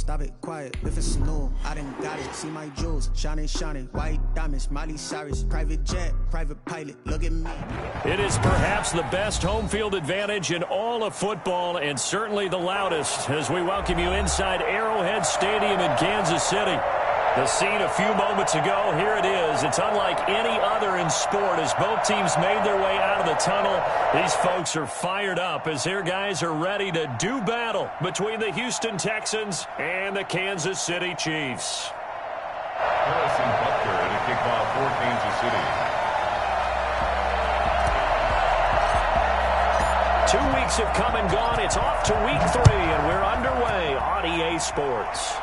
stop it, quiet, if it's new, I done got it. See my jewels, shining, white diamonds, Miley Cyrus, private jet, private pilot, look at me. It is perhaps the best home field advantage in all of football, and certainly the loudest, as we welcome you inside Arrowhead Stadium in Kansas City. The scene a few moments ago, here it is. It's unlike any other in sport as both teams made their way out of the tunnel. These folks are fired up as their guys are ready to do battle between the Houston Texans and the Kansas City Chiefs. Harrison Butker at a kickoff for Kansas City. 2 weeks have come and gone. It's off to week 3, and we're underway on EA Sports.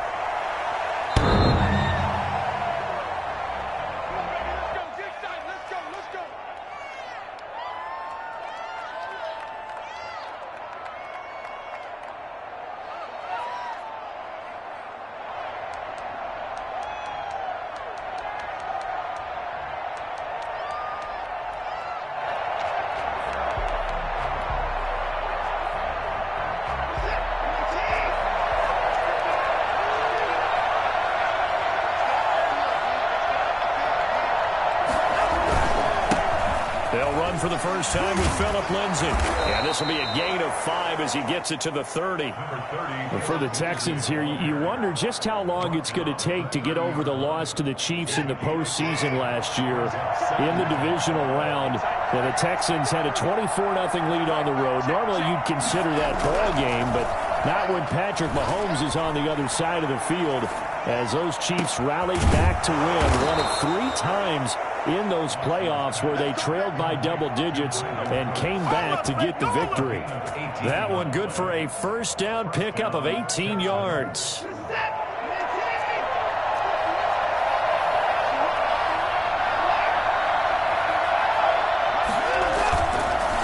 They'll run for the first time with Phillip Lindsay. Yeah, this will be a gain of 5 as he gets it to the 30. But for the Texans here, you wonder just how long it's going to take to get over the loss to the Chiefs in the postseason last year in the divisional round. Now, the Texans had a 24-0 lead on the road. Normally, you'd consider that ball game, but not when Patrick Mahomes is on the other side of the field, as those Chiefs rallied back to win one of 3 times in those playoffs where they trailed by double digits and came back to get the victory. That one good for a first down pickup of 18 yards.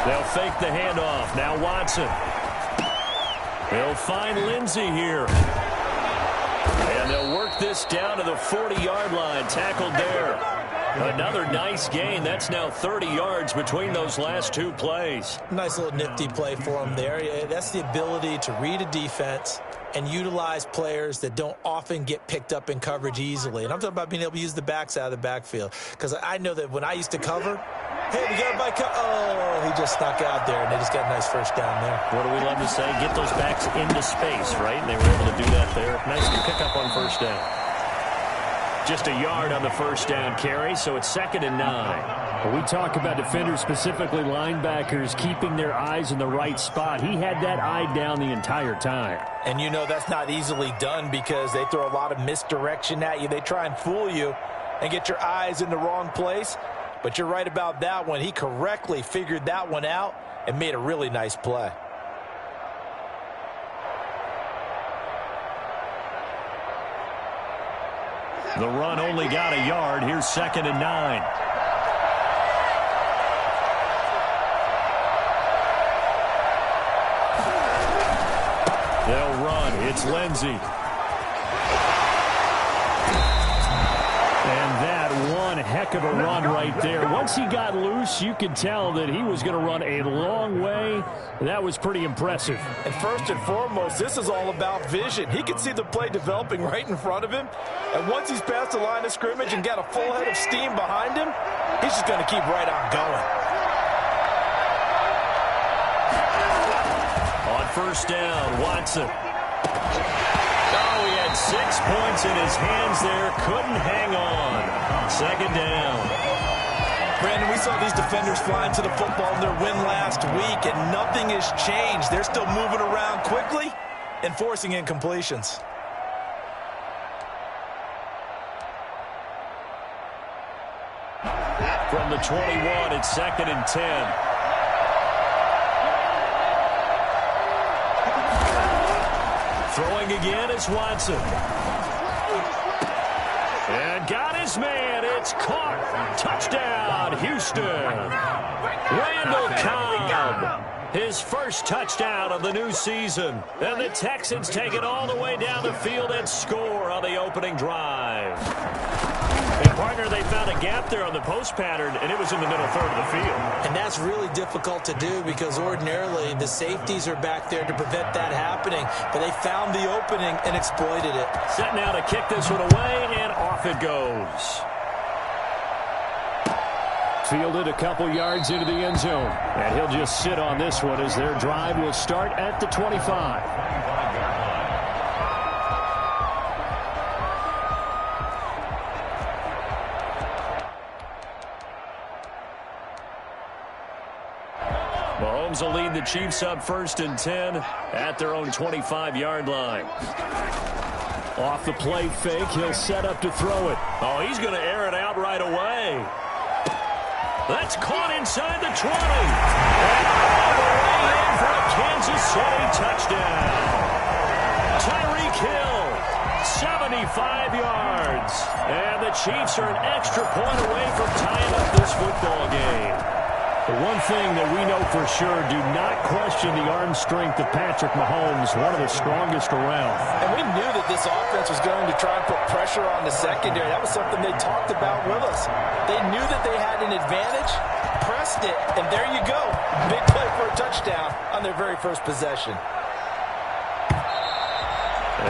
They'll fake the handoff. Now Watson. They'll find Lindsay here. And they'll work this down to the 40-yard line. Tackled there. Another nice gain. That's now 30 yards between those last 2 plays. Nice little nifty play for him there. That's the ability to read a defense and utilize players that don't often get picked up in coverage easily. And I'm talking about being able to use the backs out of the backfield. Because I know that when I used to cover, hey, we got a bike. Oh, he just snuck out there, and they just got a nice first down there. What do we love to say? Get those backs into space, right? And they were able to do that there. Nice pickup on first down. Just a yard on the first down carry, so it's 2nd and 9. When we talk about defenders, specifically linebackers, keeping their eyes in the right spot. He had that eye down the entire time. And you know that's not easily done because they throw a lot of misdirection at you. They try and fool you and get your eyes in the wrong place. But you're right about that one. He correctly figured that one out and made a really nice play. The run only got a yard. Here's 2nd and 9. They'll run. It's Lindsay. And that one heck of a run right there. Once he got loose, you could tell that he was going to run a long way. That was pretty impressive. And first and foremost, this is all about vision. He could see the play developing right in front of him. And once he's past the line of scrimmage and got a full head of steam behind him, he's just going to keep right on going. On first down, Watson. Oh, he had 6 points in his hands there. Couldn't hang on. 2nd down. Brandon, we saw these defenders flying to the football in their win last week, and nothing has changed. They're still moving around quickly and forcing incompletions. From the 21, it's 2nd and 10. Throwing again is Watson. And got his man. It's caught. Touchdown, Houston. Randall Cobb. His first touchdown of the new season. And the Texans take it all the way down the field and score on the opening drive. And, partner, they found a gap there on the post pattern, and it was in the middle third of the field. And that's really difficult to do because ordinarily the safeties are back there to prevent that happening. But they found the opening and exploited it. Set now to kick this one away, and off it goes. Fielded a couple yards into the end zone. And he'll just sit on this one as their drive will start at the 25. Mahomes will lead the Chiefs up 1st and 10 at their own 25-yard line. Off the play fake, he'll set up to throw it. Oh, he's going to air it out right away. That's caught inside the 20. And all the way in for a Kansas City touchdown. Tyreek Hill, 75 yards. And the Chiefs are an extra point away from tying up this football game. The one thing that we know for sure, do not question the arm strength of Patrick Mahomes, one of the strongest around. And we knew that this offense was going to try and put pressure on the secondary. That was something they talked about with us. They knew that they had an advantage, pressed it, and there you go. Big play for a touchdown on their very first possession.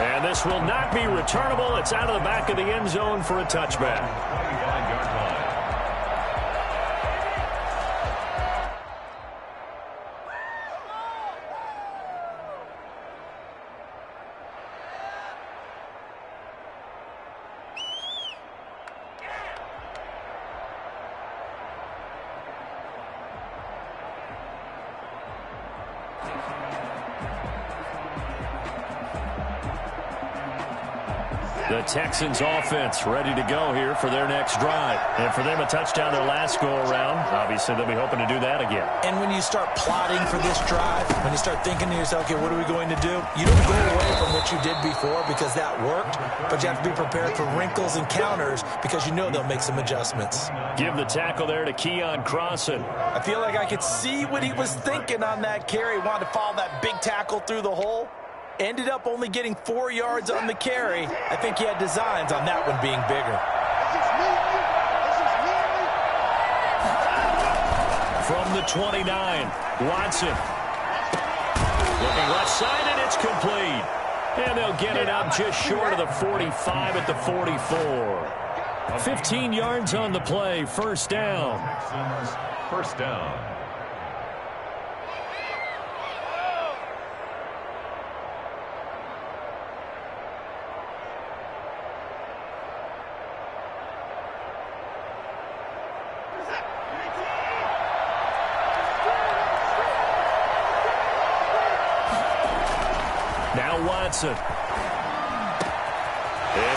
And this will not be returnable. It's out of the back of the end zone for a touchback. The Texans offense ready to go here for their next drive. And for them, a touchdown their last go-around. Obviously, they'll be hoping to do that again. And when you start plotting for this drive, when you start thinking to yourself, okay, what are we going to do? You don't go away from what you did before because that worked, but you have to be prepared for wrinkles and counters because you know they'll make some adjustments. Give the tackle there to Keon Crossan. I feel like I could see what he was thinking on that carry. Wanted to follow that big tackle through the hole. Ended up only getting 4 yards on the carry. I think he had designs on that one being bigger. From the 29, Watson. Looking left side, and it's complete. And they'll get it up just short of the 45 at the 44. 15 yards on the play, first down. First down. Now Watson. And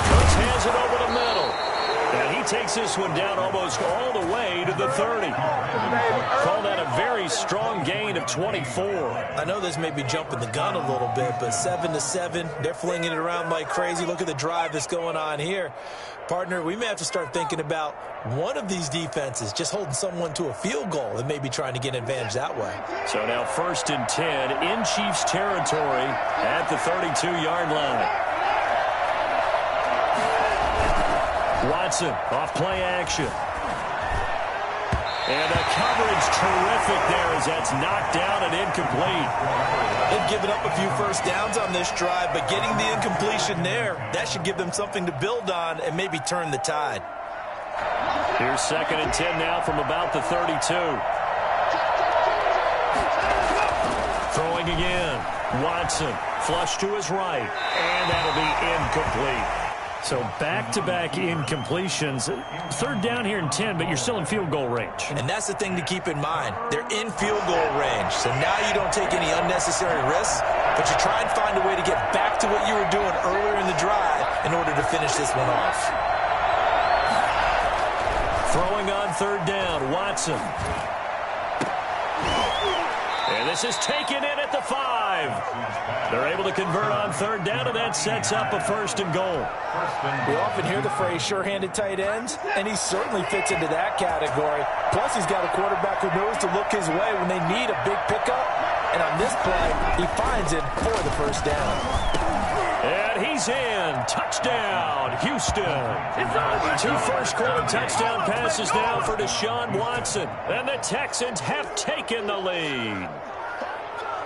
Cooks has it over the middle. And he takes this one down almost all the way to the 30. Call that a very strong gain of 24. I know this may be jumping the gun a little bit, but 7-7, they're flinging it around like crazy. Look at the drive that's going on here. Partner, we may have to start thinking about one of these defenses just holding someone to a field goal and maybe trying to get an advantage that way. So now 1st and 10 in Chiefs territory at the 32-yard line. Watson off play action. And the coverage terrific there as that's knocked down and incomplete. They've given up a few first downs on this drive, but getting the incompletion there, that should give them something to build on and maybe turn the tide. Here's 2nd and 10 now from about the 32. Throwing again. Watson flush to his right, and that'll be incomplete. So back-to-back incompletions. 3rd down here and 10, but you're still in field goal range. And that's the thing to keep in mind. They're in field goal range. So now you don't take any unnecessary risks, but you try and find a way to get back to what you were doing earlier in the drive in order to finish this one off. Throwing on 3rd down, Watson. And this is taken in at the 5. They're able to convert on 3rd down, and that sets up a 1st and goal. We often hear the phrase sure-handed tight ends, and he certainly fits into that category. Plus, he's got a quarterback who knows to look his way when they need a big pickup. And on this play, he finds it for the 1st down. And And he's in. Touchdown, Houston. 2 first-quarter touchdown passes now for Deshaun Watson. And the Texans have taken the lead.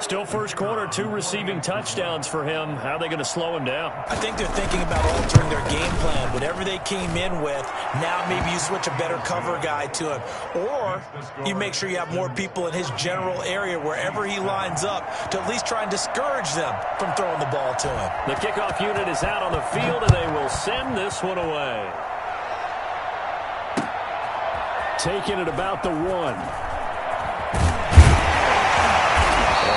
Still first quarter, 2 receiving touchdowns for him. How are they going to slow him down? I think they're thinking about altering their game plan. Whatever they came in with, now maybe you switch a better cover guy to him. Or you make sure you have more people in his general area wherever he lines up to at least try and discourage them from throwing the ball to him. The kickoff unit is out on the field, and they will send this one away. Taking it about the 1.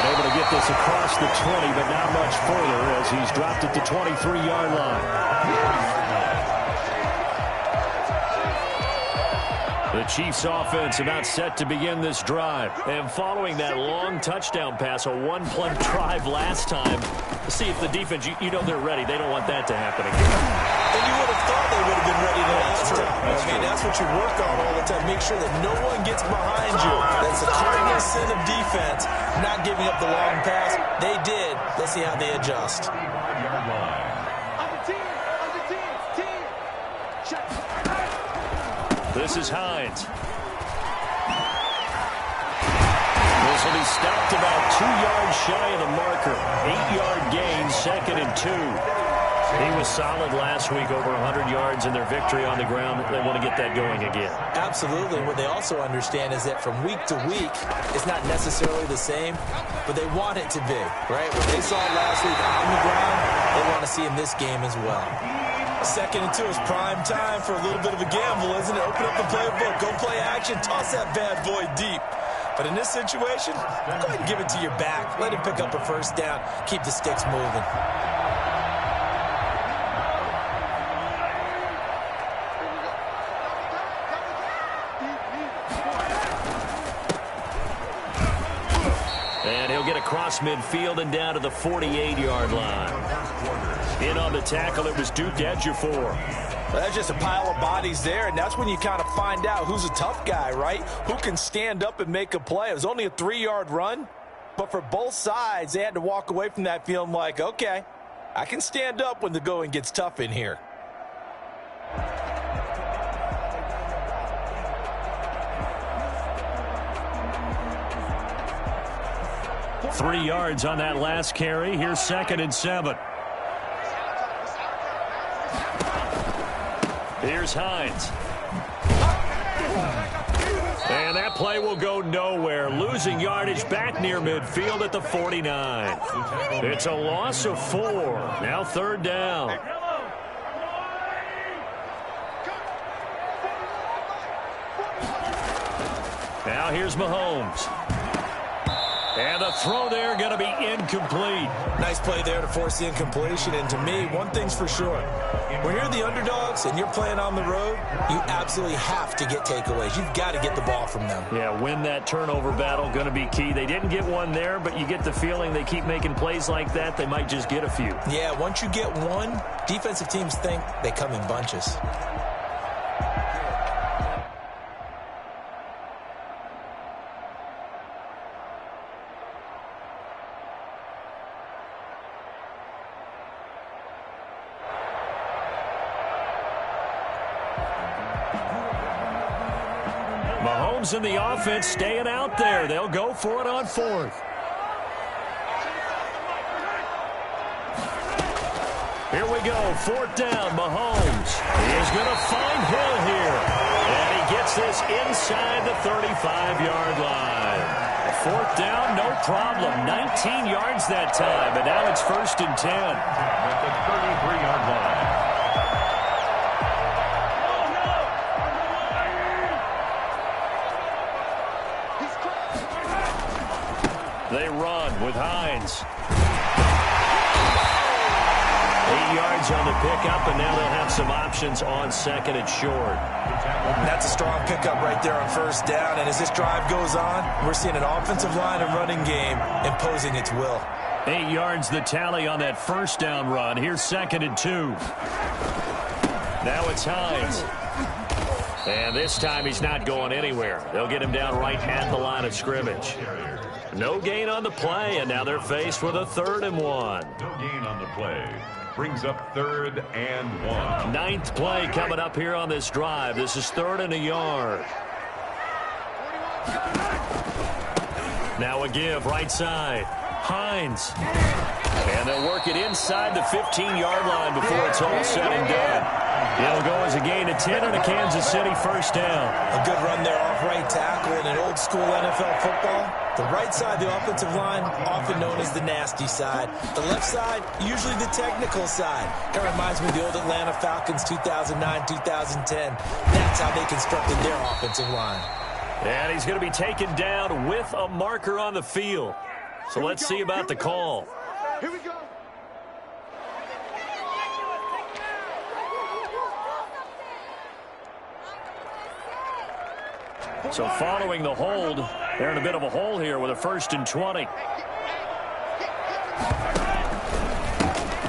Able to get this across the 20, but not much further as he's dropped at the 23-yard line. The Chiefs offense about set to begin this drive. And following that long touchdown pass, a one-play drive last time, see if the defense, you know they're ready. They don't want that to happen again. And you would have thought they would have been ready the last time. I mean, that's what you work on all the time. Make sure that no one gets behind you. That's the cardinal sin of defense, not giving up the long pass. They did. Let's see how they adjust. This is Hines. This will be stopped about 2 yards shy of the marker. 8-yard gain, 2nd and 2. He was solid last week, over 100 yards in their victory on the ground. They want to get that going again. Absolutely. What they also understand is that from week to week, it's not necessarily the same, but they want it to be, right? What they saw last week on the ground, they want to see in this game as well. 2nd and 2 is prime time for a little bit of a gamble, isn't it? Open up the playbook, go play action, toss that bad boy deep. But in this situation, go ahead and give it to your back. Let him pick up a first down. Keep the sticks moving. And he'll get across midfield and down to the 48-yard line. In on the tackle, it was Duke Ejiofor. Well, that's just a pile of bodies there, and that's when you kind of find out who's a tough guy, right? Who can stand up and make a play. It was only a 3-yard run, but for both sides, they had to walk away from that feeling like, okay, I can stand up when the going gets tough in here. Three yards on that last carry. Here's 2nd and 7. Here's Hines. And that play will go nowhere. Losing yardage back near midfield at the 49. It's a loss of 4. Now 3rd down. Now here's Mahomes. And the throw there going to be incomplete. Nice play there to force the incompletion. And to me, one thing's for sure. When you're the underdogs and you're playing on the road, you absolutely have to get takeaways. You've got to get the ball from them. Yeah, win that turnover battle, going to be key. They didn't get one there, but you get the feeling they keep making plays like that, they might just get a few. Yeah, once you get one, defensive teams think they come in bunches. Mahomes and the offense staying out there. They'll go for it on 4th. Here we go, 4th down. Mahomes is going to find Hill here. And he gets this inside the 35-yard line. 4th down, no problem. 19 yards that time, and now it's 1st and 10. At the 33-yard line. They run with Hines. 8 yards on the pickup, and now they'll have some options on 2nd and short. That's a strong pickup right there on 1st down. And as this drive goes on, we're seeing an offensive line and running game imposing its will. 8 yards the tally on that 1st down run. Here's 2nd and 2. Now it's Hines. And this time he's not going anywhere. They'll get him down right at the line of scrimmage. No gain on the play, and now they're faced with a 3rd and 1. No gain on the play. Brings up 3rd and 1. 9th play coming up here on this drive. This is 3rd and a yard. Now a give right side. Hines. And they'll work it inside the 15-yard line before it's all said and done. It'll go as a gain of 10 and a Kansas City first down. A good run there off right tackle in an old-school NFL football. The right side, the offensive line, often known as the nasty side. The left side, usually the technical side. Kind of reminds me of the old Atlanta Falcons 2009-2010. That's how they constructed their offensive line. And he's going to be taken down with a marker on the field. So let's see about the call. Here we go. So following the hold, they're in a bit of a hole here with a 1st and 20.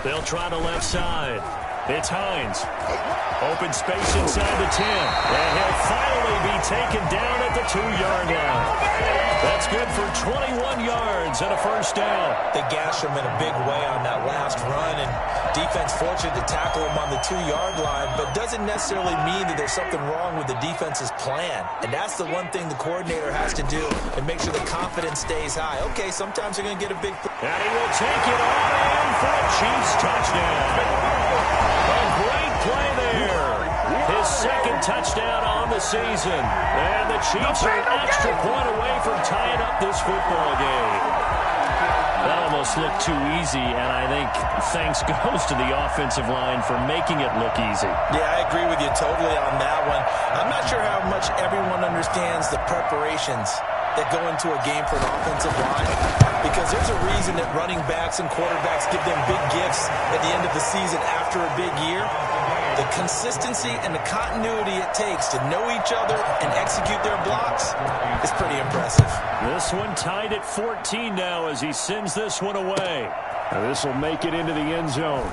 They'll try the left side. It's Hines. Open space inside the 10. And he'll finally be taken down at the 2-yard line. That's good for 21 yards and a first down. They gashed him in a big way on that last run, and defense fortunate to tackle him on the 2-yard line, but doesn't necessarily mean that there's something wrong with the defense's plan. And that's the one thing the coordinator has to do and make sure the confidence stays high. Okay, sometimes you're going to get a big... And he will take it all in for a Chiefs touchdown. A great play there. His 2nd touchdown on the season. And the Chiefs are an extra point away from tying up this football game. That almost looked too easy, and I think thanks goes to the offensive line for making it look easy. Yeah, I agree with you totally on that one. I'm not sure how much everyone understands the preparations that go into a game for an offensive line, because there's a reason that running backs and quarterbacks give them big gifts at the end of the season after a big year. The consistency and the continuity it takes to know each other and execute their blocks is pretty impressive. This one tied at 14 now as he sends this one away. Now this will make it into the end zone.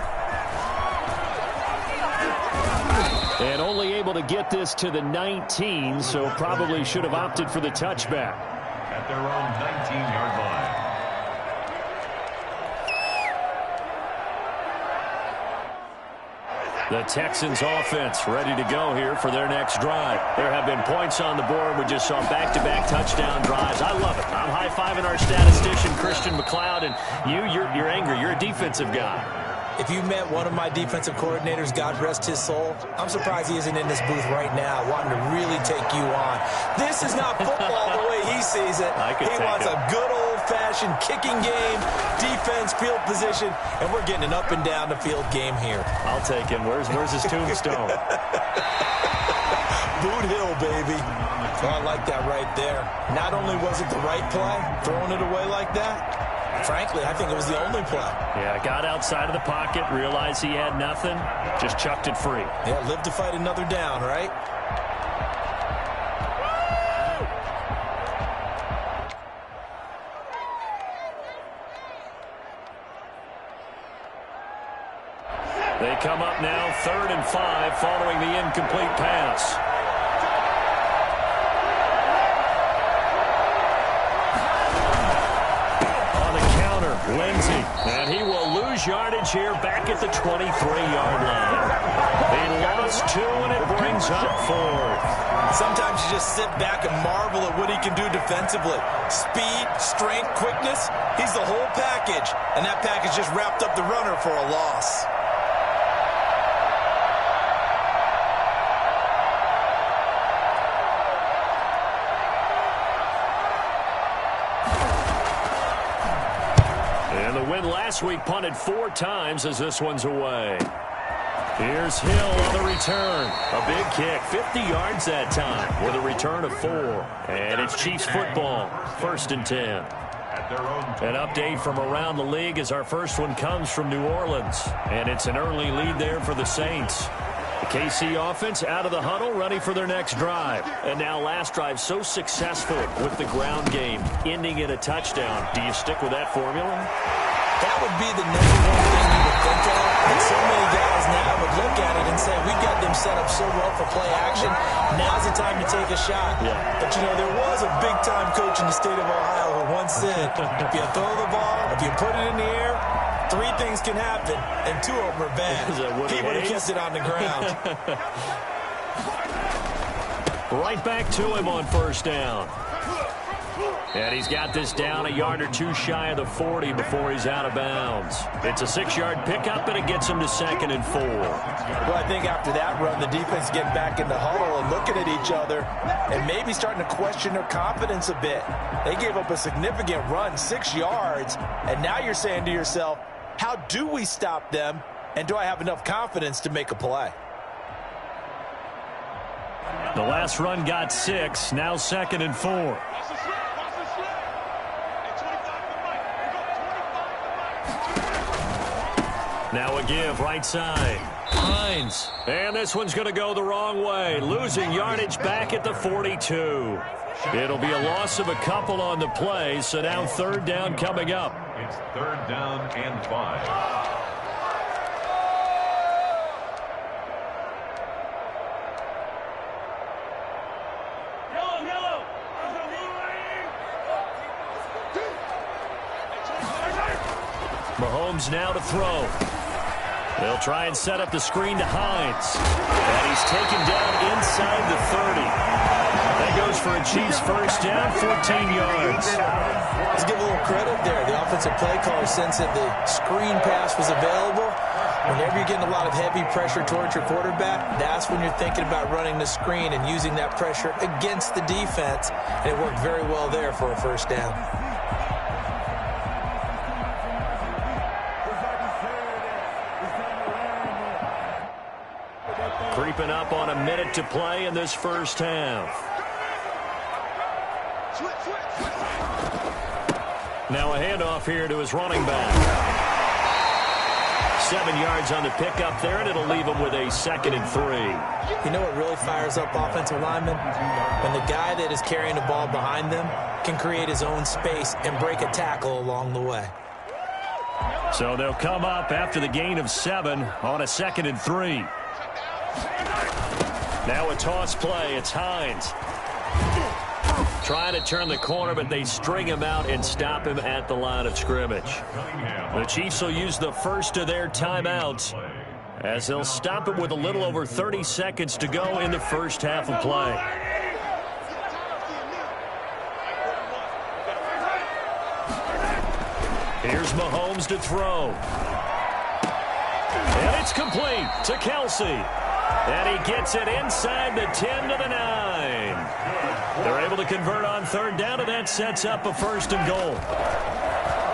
And only able to get this to the 19, so probably should have opted for the touchback. At their own 19-yard line. The Texans offense ready to go here for their next drive. There have been points on the board. We just saw back-to-back touchdown drives. I love it. I'm high-fiving our statistician, Christian McLeod, and you're angry. You're a defensive guy. If you met one of my defensive coordinators, God rest his soul, I'm surprised he isn't in this booth right now wanting to really take you on. This is not football the way he sees it. He wants a good old-fashioned kicking game, defense, field position, and we're getting an up and down the field game here. I'll take him. Where's his tombstone? Boot Hill, baby. Oh, I like that right there. Not only was it the right play, throwing it away like that, frankly, I think it was the only play. Yeah, got outside of the pocket, realized he had nothing, just chucked it free. Yeah, live to fight another down, right? They come up now 3rd and 5 following the incomplete pass. Lindsay, and he will lose yardage here back at the 23-yard line. He lost 2, and it brings up 4. Sometimes you just sit back and marvel at what he can do defensively. Speed, strength, quickness, he's the whole package, and that package just wrapped up the runner for a loss. Last week punted 4 times as this one's away. Here's Hill on the return. A big kick, 50 yards that time with a return of 4. And it's Chiefs football, 1st and 10. An update from around the league as our first one comes from New Orleans. And it's an early lead there for the Saints. The KC offense out of the huddle, ready for their next drive. And now last drive so successful with the ground game, ending in a touchdown. Do you stick with that formula? That would be the number one thing you would think of. And so many guys now would look at it and say, we've got them set up so well for play action. Now's the time to take a shot. Yeah. But, you know, there was a big-time coach in the state of Ohio who once said, if you throw the ball, if you put it in the air, Three things can happen, and two of them are bad. He would have kept it on the ground. Right back to him on first down. And he's got this down a yard or two shy of the 40 before he's out of bounds. It's a 6-yard pickup, and it gets him to 2nd and 4. Well, I think after that run, the defense getting back in the huddle and looking at each other and maybe starting to question their confidence a bit. They gave up a significant run, 6 yards, and now you're saying to yourself, how do we stop them, and do I have enough confidence to make a play? The last run got 6, now 2nd and 4. Now a give, right side. Hines. And this one's going to go the wrong way. Losing yardage back at the 42. It'll be a loss of a couple on the play, so now 3rd down coming up. It's 3rd down and 5. Mahomes now to throw. They'll try and set up the screen to Hines. And he's taken down inside the 30. That goes for a Chiefs first down, 14 yards. Let's give a little credit there. The offensive play caller sensed that the screen pass was available. Whenever you're getting a lot of heavy pressure towards your quarterback, that's when you're thinking about running the screen and using that pressure against the defense. And it worked very well there for a first down. Creeping up on a minute to play in this first half. Now a handoff here to his running back. 7 yards on the pickup there, and it'll leave him with a 2nd and 3. You know what really fires up offensive linemen? When the guy that is carrying the ball behind them can create his own space and break a tackle along the way. So they'll come up after the gain of 7 on a 2nd and 3. Now a toss play. It's Hines. Trying to turn the corner, but they string him out and stop him at the line of scrimmage. The Chiefs will use the first of their timeouts as they'll stop him with a little over 30 seconds to go in the first half of play. Here's Mahomes to throw. And it's complete to Kelsey. And he gets it inside the 10 to the 9. They're able to convert on 3rd down, and that sets up a 1st and goal.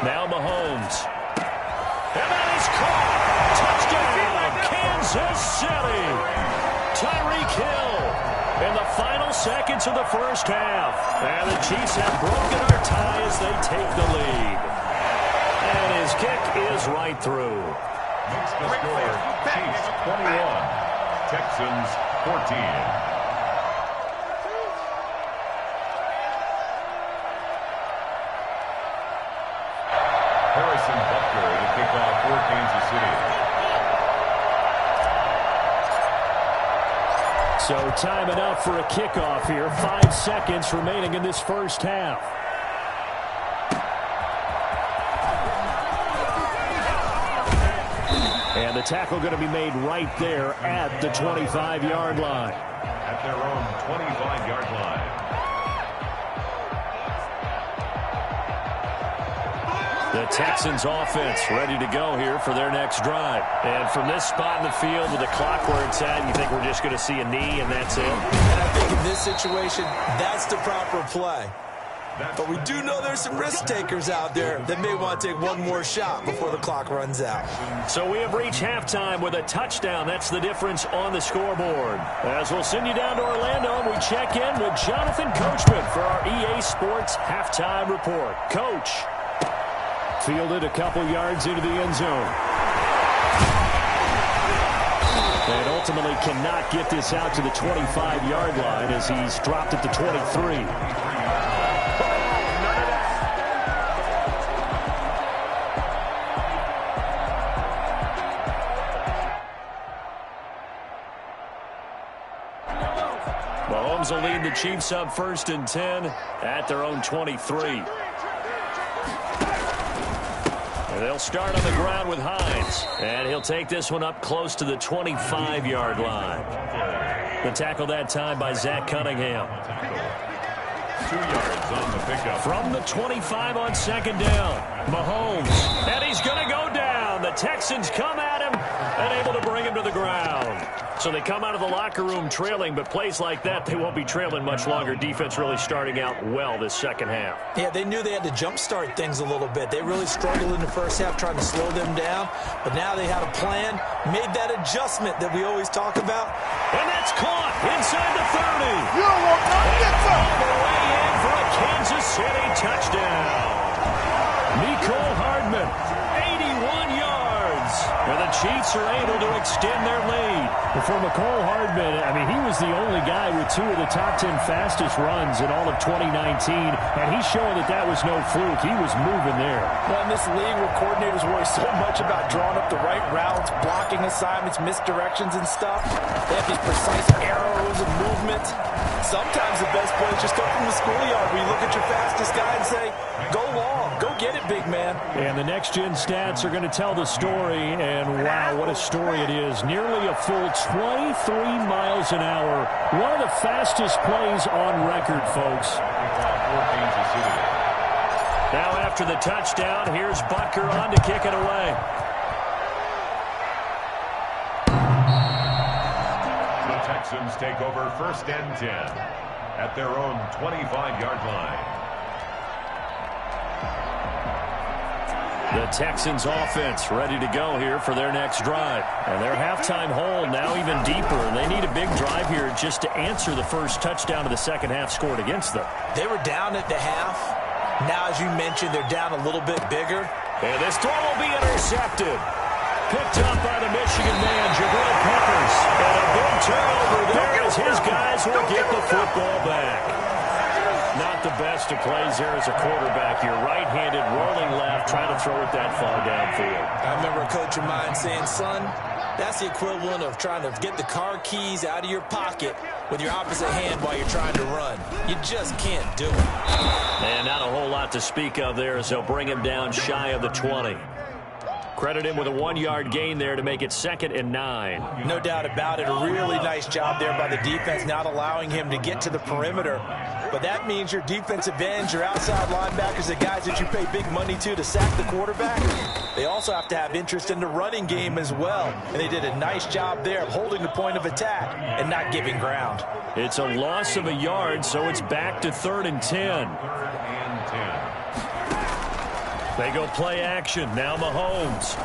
Now Mahomes. And that is caught. Touchdown, Kansas City. Tyreek Hill in the final seconds of the first half. And the Chiefs have broken our tie as they take the lead. And his kick is right through. Makes the score Chiefs 21. Texans 14. Harrison Butker to kick off for Kansas City. So time enough for a kickoff here. 5 seconds remaining in this first half. And the tackle going to be made right there at the 25-yard line. At their own 25-yard line. The Texans offense ready to go here for their next drive. And from this spot in the field with the clock where it's at, you think we're just going to see a knee and that's it? And I think in this situation, that's the proper play. But we do know there's some risk takers out there that may want to take one more shot before the clock runs out. So we have reached halftime with a touchdown. That's the difference on the scoreboard. As we'll send you down to Orlando, and we check in with Jonathan Coachman for our EA Sports Halftime Report. Coach. Fielded a couple yards into the end zone. And ultimately cannot get this out to the 25-yard line as he's dropped at the 23. Mahomes will lead the Chiefs up 1st and 10 at their own 23. And they'll start on the ground with Hines. And he'll take this one up close to the 25-yard line. The tackle that time by Zach Cunningham. 2 yards on the pickup. From the 25 on second down. Mahomes. And he's going to go down. The Texans come at him and able to bring him to the ground. So they come out of the locker room trailing, but plays like that, they won't be trailing much longer. Defense really starting out well this second half. Yeah, they knew they had to jumpstart things a little bit. They really struggled in the first half trying to slow them down, but now they had a plan, made that adjustment that we always talk about. And that's caught inside the 30. You don't want nothing. Get some. On the way in for a Kansas City touchdown. Nicole Hardman, 81 yards. And the Chiefs are able to extend their lead. For Mecole Hardman, I mean, he was the only guy with 2 of the top 10 fastest runs in all of 2019, and he's showing that that was no fluke. He was moving there. Well, in this league where coordinators worry so much about drawing up the right routes, blocking assignments, misdirections and stuff, they have these precise arrows and movements. Sometimes the best plays just come from the schoolyard where you look at your fastest guy and say, go long, go get it, big man. And the next-gen stats are going to tell the story, and wow, what a story it is. Nearly a full 23 miles an hour. One of the fastest plays on record, folks. Now after the touchdown, here's Butker on to kick it away. The Texans take over 1st and 10 at their own 25-yard line. The Texans offense ready to go here for their next drive. And their halftime hold now even deeper. And they need a big drive here just to answer the first touchdown of the second half scored against them. They were down at the half. Now, as you mentioned, they're down a little bit bigger. And this throw will be intercepted. Picked up by the Michigan man, Jabril Peppers. And a big turnover there as his guys will get the football back. Not the best of plays there as a quarterback. You're right-handed, rolling left, trying to throw it that far downfield. I remember a coach of mine saying, son, that's the equivalent of trying to get the car keys out of your pocket with your opposite hand while you're trying to run. You just can't do it. And not a whole lot to speak of there as they'll bring him down shy of the 20. Credit him with a 1-yard gain there to make it 2nd and 9. No doubt about it. A really nice job there by the defense, not allowing him to get to the perimeter. But that means your defensive ends, your outside linebackers, the guys that you pay big money to sack the quarterback, they also have to have interest in the running game as well. And they did a nice job there of holding the point of attack and not giving ground. It's a loss of a yard, so it's back to 3rd and 10. 3rd and 10. They go play action. Now Mahomes.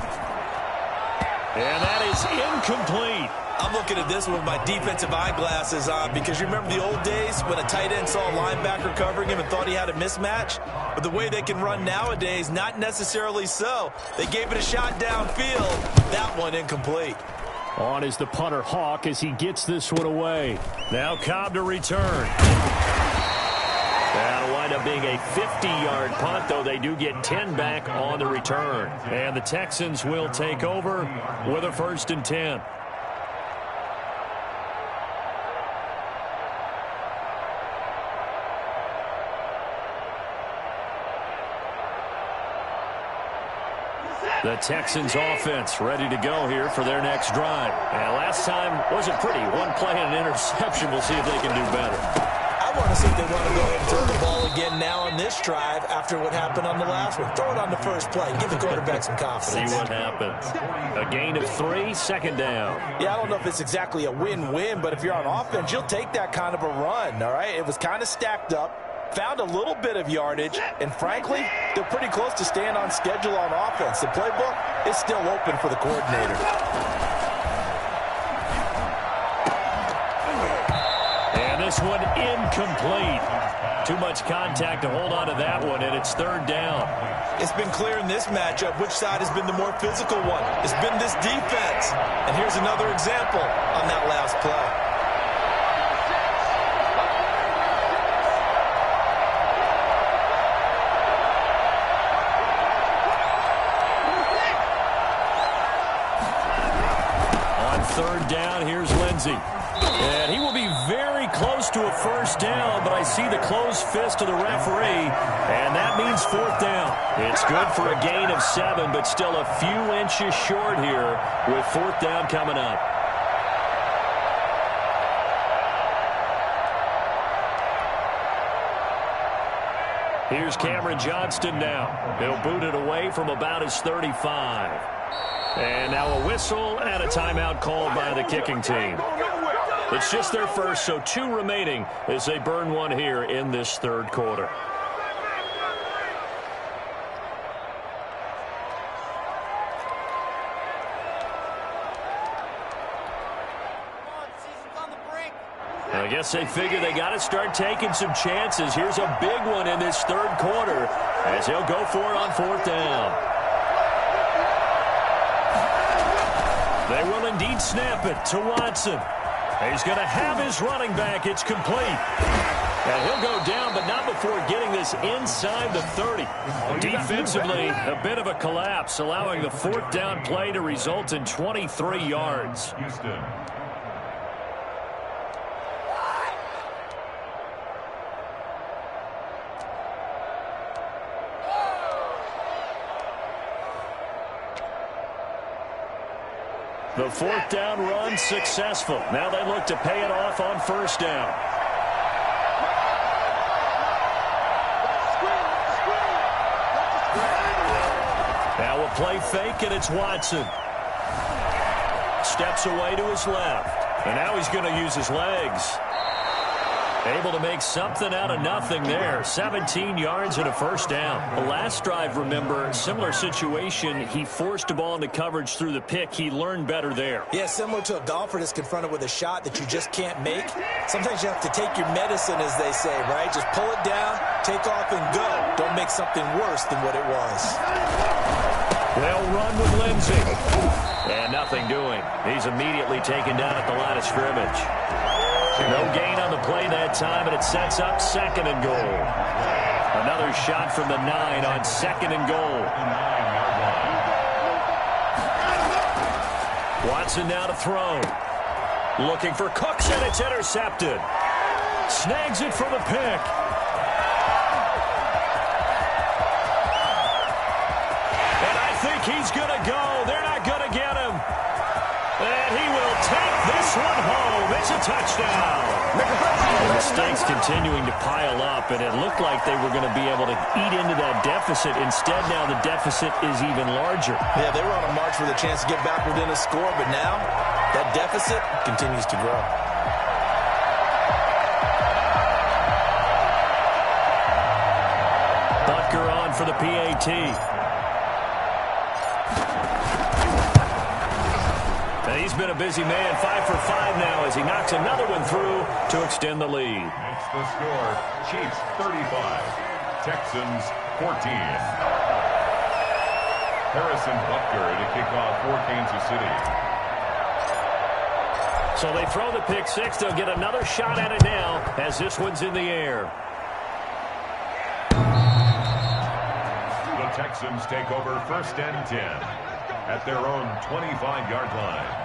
And that is incomplete. I'm looking at this with my defensive eyeglasses on because you remember the old days when a tight end saw a linebacker covering him and thought he had a mismatch? But the way they can run nowadays, not necessarily so. They gave it a shot downfield. That one incomplete. On is the punter Hawk as he gets this one away. Now Cobb to return. That'll wind up being a 50-yard punt, though they do get 10 back on the return. And the Texans will take over with a 1st and 10. The Texans offense ready to go here for their next drive. And last time wasn't pretty. One play and an interception. We'll see if they can do better. I want to see if they want to go ahead and throw the ball again now on this drive after what happened on the last one. Throw it on the first play. Give the quarterback some confidence. See what happens. A gain of 3, 2nd down. Yeah, I don't know if it's exactly a win-win, but if you're on offense, you'll take that kind of a run, all right? It was kind of stacked up, found a little bit of yardage, and frankly, they're pretty close to staying on schedule on offense. The playbook is still open for the coordinator. This one incomplete. Too much contact to hold on to that one, and it's 3rd down. It's been clear in this matchup which side has been the more physical one. It's been this defense. And here's another example on that last play. On 3rd down, here's Lindsey. And he will be very close close to a first down, but I see the closed fist of the referee, and that means fourth down. It's good for a gain of 7, but still a few inches short here with fourth down coming up. Here's Cameron Johnston now. He'll boot it away from about his 35. And now a whistle and a timeout called by the kicking team. It's just their first, so 2 remaining as they burn one here in this third quarter. I guess they figure they got to start taking some chances. Here's a big one in this third quarter as he'll go for it on fourth down. They will indeed snap it to Watson. He's going to have his running back. It's complete. And he'll go down, but not before getting this inside the 30. Defensively, a bit of a collapse, allowing the fourth down play to result in 23 yards. Houston. The fourth down run successful. Now they look to pay it off on first down. Now a play fake, and it's Watson. Steps away to his left. And now he's going to use his legs. Able to make something out of nothing there. 17 yards and a first down. The last drive, remember, similar situation. He forced a ball into coverage through the pick. He learned better there. Yeah, similar to a golfer that's confronted with a shot that you just can't make. Sometimes you have to take your medicine, as they say, right? Just pull it down, take off, and go. Don't make something worse than what it was. They'll run with Lindsey. And nothing doing. He's immediately taken down at the line of scrimmage. No gain on the play that time, and it sets up second and goal. Another shot from the 9 on second and goal. Watson now to throw. Looking for Cooks, and it's intercepted. Snags it for the pick. And I think he's going to go. They're not going to get him. And he will take this one home. It's a touchdown. The mistakes continuing to pile up, and it looked like they were going to be able to eat into that deficit. Instead, now the deficit is even larger. Yeah, they were on a march with a chance to get back within a score, but now that deficit continues to grow. Butker on for the PAT. He's been a busy man, 5 for 5 now as he knocks another one through to extend the lead. That's the score. Chiefs 35, Texans 14. Harrison Butker to kick off for Kansas City. So they throw the pick six. They'll get another shot at it now as this one's in the air. The Texans take over first and 10 at their own 25-yard line.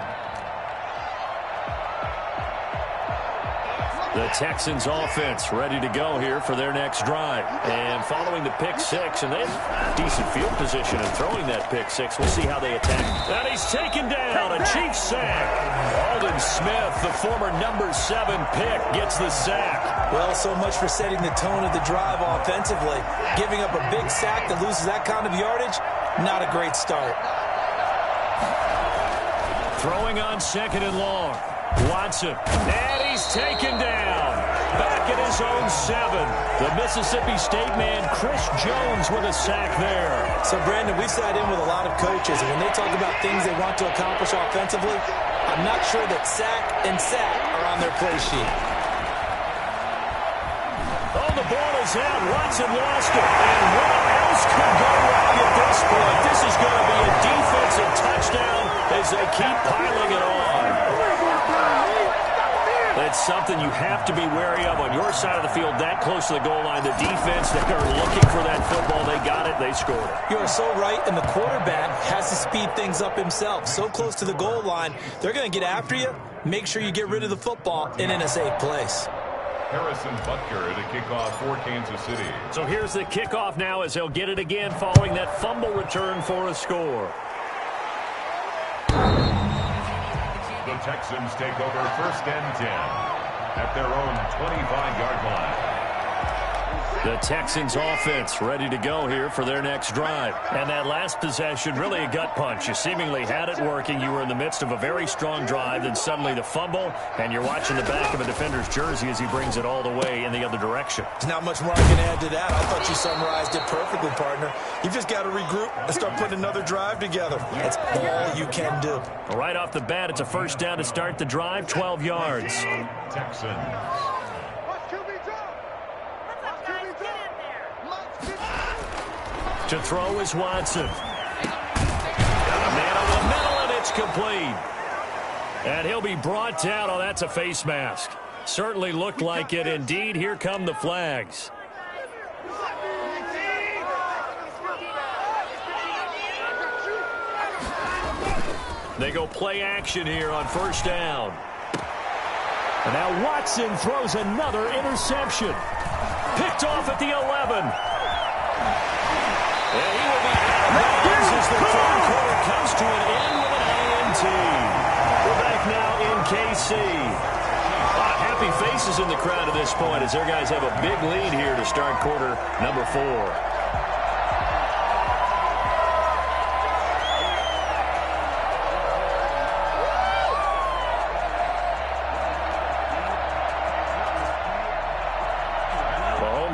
The Texans offense ready to go here for their next drive. And following the pick six, and they have decent field position in throwing that pick six. We'll see how they attack. And he's taken down, a Chiefs sack. Alden Smith, the former number 7 pick, gets the sack. Well, so much for setting the tone of the drive offensively. Giving up a big sack that loses that kind of yardage, not a great start. Throwing on second and long. Watson, and he's taken down. Back at his own 7. The Mississippi State man, Chris Jones, with a sack there. So, Brandon, we've sat in with a lot of coaches, and when they talk about things they want to accomplish offensively, I'm not sure that sack and sack are on their play sheet. Oh, the ball is out. Watson lost it. And what else could go wrong at this point? This is going to be a defensive touchdown as they keep piling it on. That's something you have to be wary of on your side of the field, that close to the goal line. The defense, they are looking for that football. They got it. They scored it. You are so right, and the quarterback has to speed things up himself. So close to the goal line, they're going to get after you. Make sure you get rid of the football and in a safe place. Harrison Butker to kick off for Kansas City. So here's the kickoff now as he'll get it again following that fumble return for a score. The Texans take over 1st and 10 at their own 25-yard line. The Texans offense ready to go here for their next drive. And that last possession, really a gut punch. You seemingly had it working. You were in the midst of a very strong drive. Then suddenly the fumble, and you're watching the back of a defender's jersey as he brings it all the way in the other direction. There's not much more I can add to that. I thought you summarized it perfectly, partner. You've just got to regroup and start putting another drive together. That's all you can do. Right off the bat, it's a 1st down to start the drive, 12 yards. Texans. To throw is Watson. Got a man over the middle, and it's complete. And he'll be brought down. Oh, that's a face mask. Certainly looked like it. Indeed, here come the flags. They go play action here on 1st down. And now Watson throws another interception. Picked off at the 11. And he will be out of bounds as the 3rd quarter comes to an end with an INT. We're back now in KC. A lot of happy faces in the crowd at this point as their guys have a big lead here to start quarter number 4.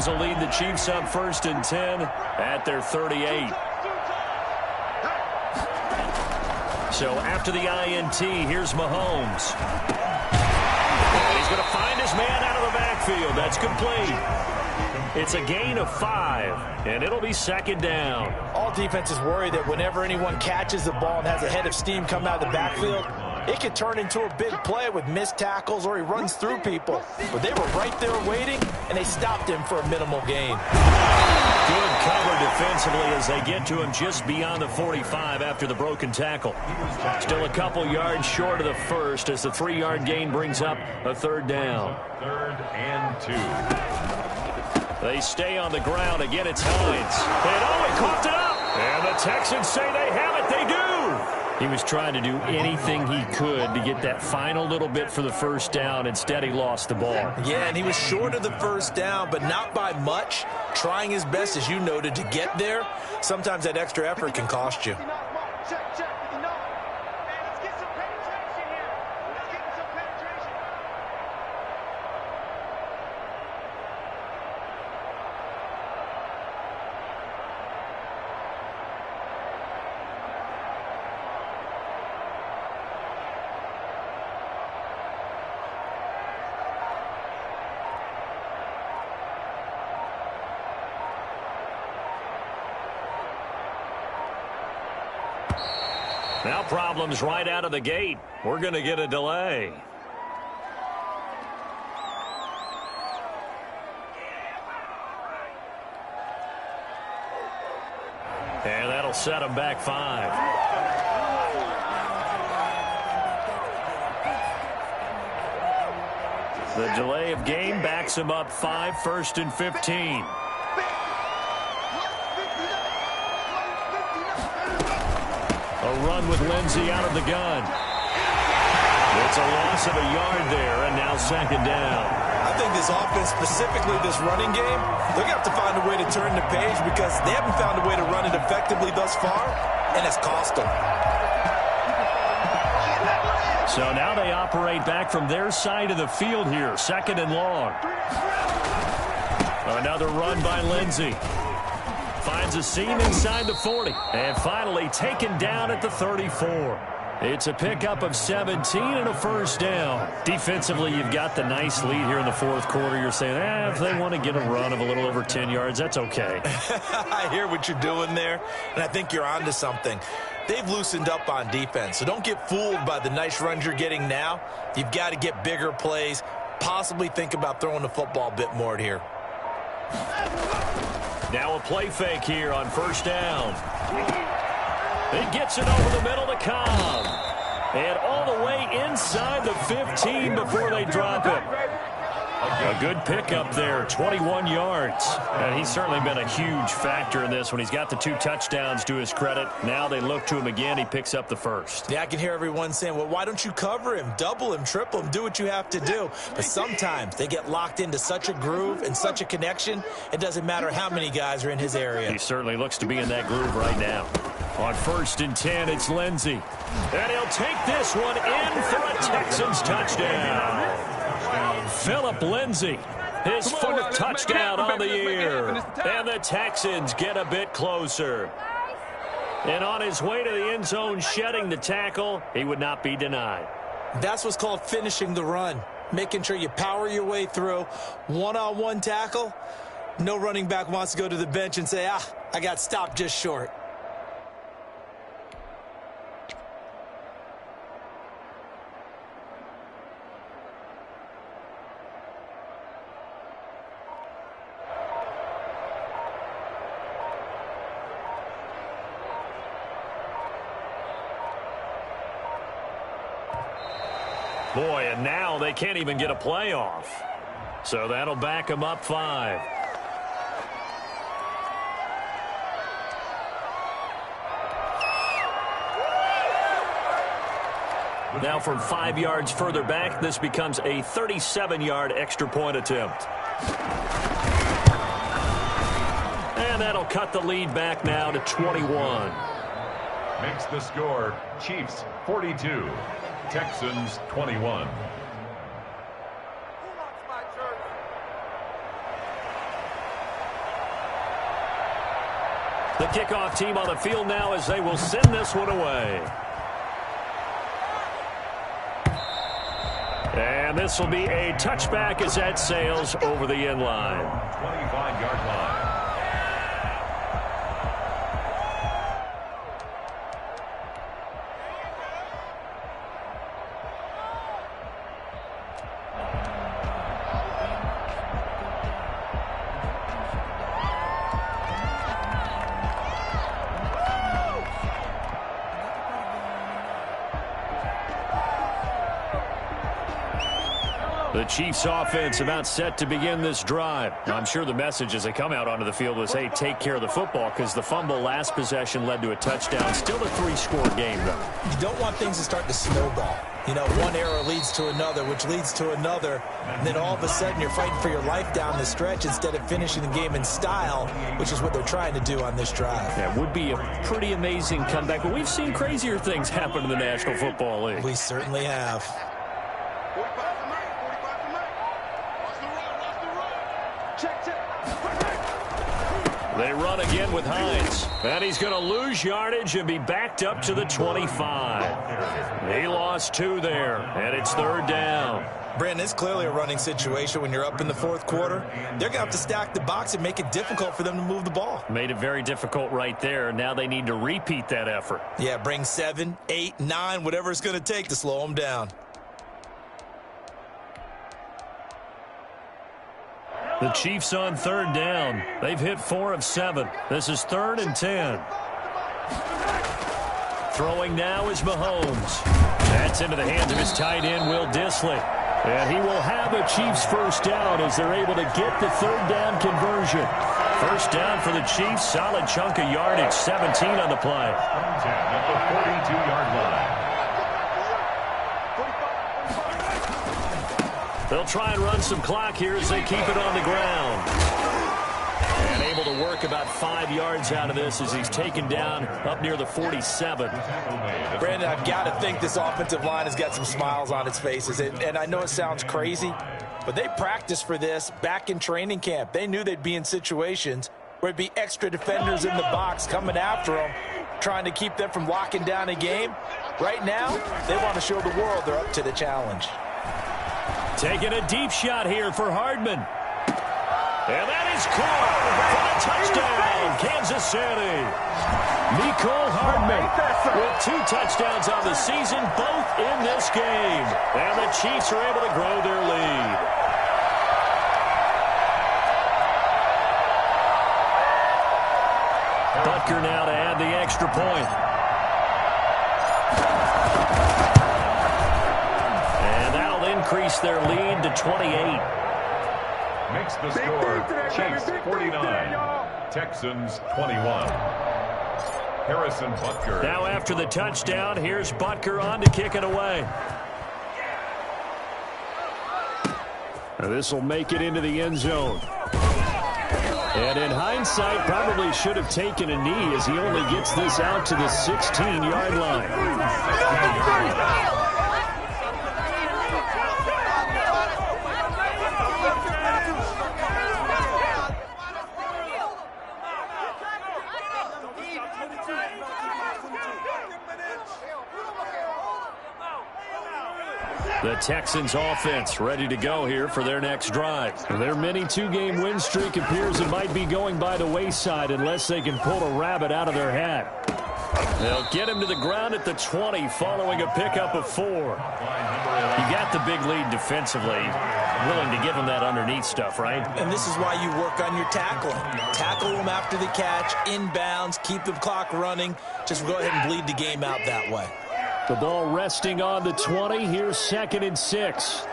Will lead the Chiefs up 1st and 10 at their 38. So after the INT, here's Mahomes. And he's going to find his man out of the backfield. That's complete. It's a gain of 5, and it'll be 2nd down. All defenses worry that whenever anyone catches the ball and has a head of steam come out of the backfield, it could turn into a big play with missed tackles or he runs through people. But they were right there waiting, and they stopped him for a minimal gain. Good cover defensively as they get to him just beyond the 45 after the broken tackle. Still a couple yards short of the first as the 3-yard gain brings up a 3rd down. 3rd and 2. They stay on the ground. Again, it's Hines. And he coughed it up. And the Texans say they have it. They do. He was trying to do anything he could to get that final little bit for the 1st down. Instead, he lost the ball. Yeah, and he was short of the 1st down, but not by much. Trying his best, as you noted, to get there. Sometimes that extra effort can cost you. Now problems right out of the gate. We're going to get a delay. And that'll set them back 5. The delay of game backs them up 5, 1st and 15. A run with Lindsey out of the gun. It's a loss of a yard there, and now 2nd down. I think this offense, specifically this running game, they're going to have to find a way to turn the page because they haven't found a way to run it effectively thus far, and it's cost them. So now they operate back from their side of the field here, 2nd and long. Another run by Lindsey. Finds a seam inside the 40. And finally taken down at the 34. It's a pickup of 17 and a 1st down. Defensively, you've got the nice lead here in the 4th quarter. You're saying, if they want to get a run of a little over 10 yards, that's okay. I hear what you're doing there, and I think you're onto something. They've loosened up on defense, so don't get fooled by the nice runs you're getting now. You've got to get bigger plays, possibly think about throwing the football a bit more here. Now a play fake here on 1st down. It gets it over the middle to Cobb. And all the way inside the 15 before they drop it. A Good pickup there, 21 yards. And he's certainly been a huge factor in this when he's got the 2 touchdowns to his credit. Now they look to him again. He picks up the first. Yeah, I can hear everyone saying, well, why don't you cover him, double him, triple him, do what you have to do. But sometimes they get locked into such a groove and such a connection, it doesn't matter how many guys are in his area. He certainly looks to be in that groove right now. On 1st and 10, it's Lindsey. And he'll take this one in for a Texans touchdown. Philip Lindsey, his 4th touchdown on the year. And the Texans get a bit closer. And on his way to the end zone, shedding the tackle, he would not be denied. That's what's called finishing the run. Making sure you power your way through. One-on-one tackle. No running back wants to go to the bench and say, I got stopped just short. Boy, and now they can't even get a playoff. So that'll back them up 5. Now from 5 yards further back, this becomes a 37-yard extra point attempt. And that'll cut the lead back now to 21. Makes the score Chiefs 42. Texans 21. The kickoff team on the field now as they will send this one away. And this will be a touchback as that sails over the end line. 25-yard line. The Chiefs offense about set to begin this drive. I'm sure the message as they come out onto the field was, hey, take care of the football, because the fumble last possession led to a touchdown. Still a 3-score game, though. You don't want things to start to snowball. You know, one error leads to another, which leads to another. And then all of a sudden you're fighting for your life down the stretch instead of finishing the game in style, which is what they're trying to do on this drive. That would be a pretty amazing comeback. But we've seen crazier things happen in the National Football League. We certainly have. They run again with Hines. And he's going to lose yardage and be backed up to the 25. He lost 2 there, and it's 3rd down. Brandon, it's clearly a running situation when you're up in the 4th quarter. They're going to have to stack the box and make it difficult for them to move the ball. Made it very difficult right there. Now they need to repeat that effort. Yeah, bring 7, 8, 9, whatever it's going to take to slow them down. The Chiefs on 3rd down. They've hit 4 of 7. This is 3rd and 10. Throwing now is Mahomes. That's into the hands of his tight end, Will Dissly. And he will have a Chiefs first down as they're able to get the 3rd down conversion. First down for the Chiefs. Solid chunk of yardage. 17 on the play. 10 at the 42-yard line. They'll try and run some clock here as they keep it on the ground. And able to work about 5 yards out of this as he's taken down up near the 47. Brandon, I've got to think this offensive line has got some smiles on its faces. And I know it sounds crazy, but they practiced for this back in training camp. They knew they'd be in situations where there'd be extra defenders in the box coming after them, trying to keep them from locking down a game. Right now, they want to show the world they're up to the challenge. Taking a deep shot here for Hardman. And that is caught for a touchdown, Kansas City. Mecole Hardman with 2 touchdowns on the season, both in this game. And the Chiefs are able to grow their lead. Butker now to add the extra point. And that'll increase their lead to 28. makes the score Chiefs 49, Texans 21. Harrison Butker. Now after the touchdown, here's Butker on to kick it away. This will make it into the end zone. And in hindsight, probably should have taken a knee as he only gets this out to the 16-yard line. The Texans offense ready to go here for their next drive. Their mini two-game win streak appears it might be going by the wayside unless they can pull a rabbit out of their hat. They'll get him to the ground at the 20 following a pickup of 4. You got the big lead defensively. Willing to give him that underneath stuff, right? And this is why you work on your tackling. Tackle them after the catch, inbounds, keep the clock running. Just go ahead and bleed the game out that way. The ball resting on the 20. Here's 2nd and 6.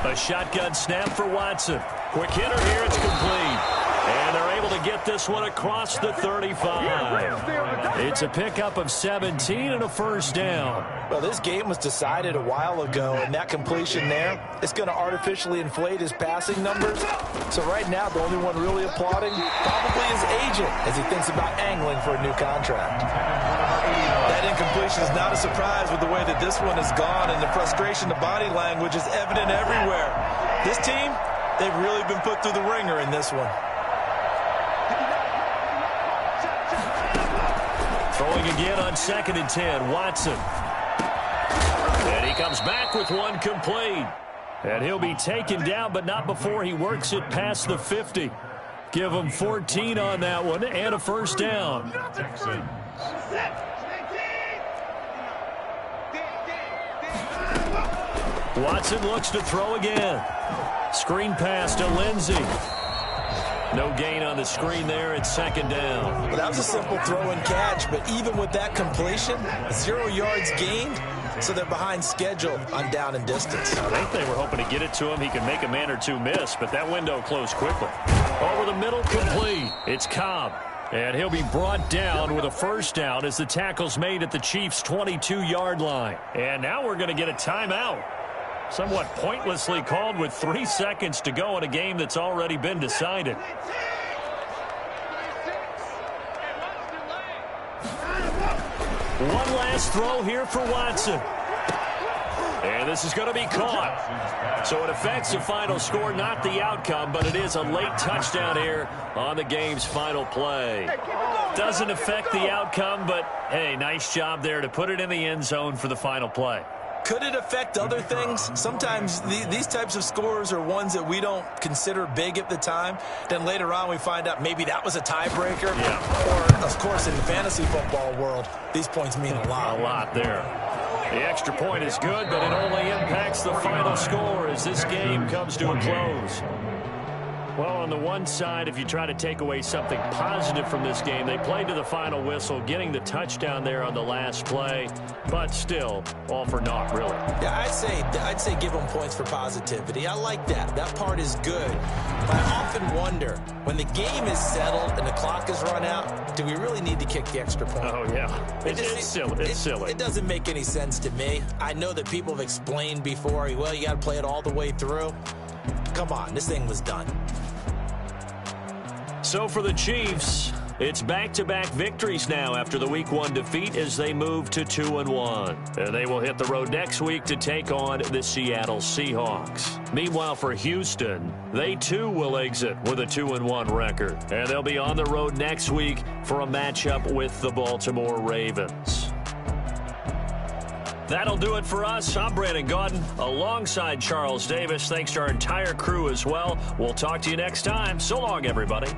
A shotgun snap for Watson. Quick hitter here. It's complete. And they're able to get this one across the 35. It's a pickup of 17 and a first down. Well, this game was decided a while ago, and that completion there, it's going to artificially inflate his passing numbers. So right now, the only one really applauding probably his agent as he thinks about angling for a new contract. That incompletion is not a surprise with the way that this one has gone, and the frustration, the body language is evident everywhere. This team, they've really been put through the ringer in this one. Throwing again on 2nd and 10, Watson. And he comes back with one complete. And he'll be taken down, but not before he works it past the 50. Give him 14 on that one and a first down. Watson looks to throw again. Screen pass to Lindsey. No gain on the screen there. It's 2nd down. Well, that was a simple throw and catch, but even with that completion, 0 yards gained, so they're behind schedule on down and distance. I think they were hoping to get it to him. He could make a man or two miss, but that window closed quickly. Over the middle, complete. It's Cobb. And he'll be brought down with a first down as the tackle's made at the Chiefs' 22-yard line. And now we're going to get a timeout. Somewhat pointlessly called with 3 seconds to go in a game that's already been decided. One last throw here for Watson. And this is going to be caught. So it affects the final score, not the outcome, but it is a late touchdown here on the game's final play. Doesn't affect the outcome, but, hey, nice job there to put it in the end zone for the final play. Could it affect other things? Sometimes these types of scores are ones that we don't consider big at the time. Then later on we find out maybe that was a tiebreaker. Yeah. Or, of course, in the fantasy football world, these points mean a lot. A lot there. The extra point is good, but it only impacts the final score as this game comes to a close. Well, on the one side, if you try to take away something positive from this game, they played to the final whistle, getting the touchdown there on the last play, but still, all for naught, really. Yeah, I'd say give them points for positivity. I like that. That part is good. But I often wonder, when the game is settled and the clock is run out, do we really need to kick the extra point? Oh, yeah. It's silly. It's silly. It doesn't make any sense to me. I know that people have explained before, well, you got to play it all the way through. Come on, this thing was done. So for the Chiefs, it's back-to-back victories now after the Week 1 defeat as they move to 2-1. And they will hit the road next week to take on the Seattle Seahawks. Meanwhile, for Houston, they too will exit with a 2-1 record. And they'll be on the road next week for a matchup with the Baltimore Ravens. That'll do it for us. I'm Brandon Gaudin alongside Charles Davis. Thanks to our entire crew as well. We'll talk to you next time. So long, everybody.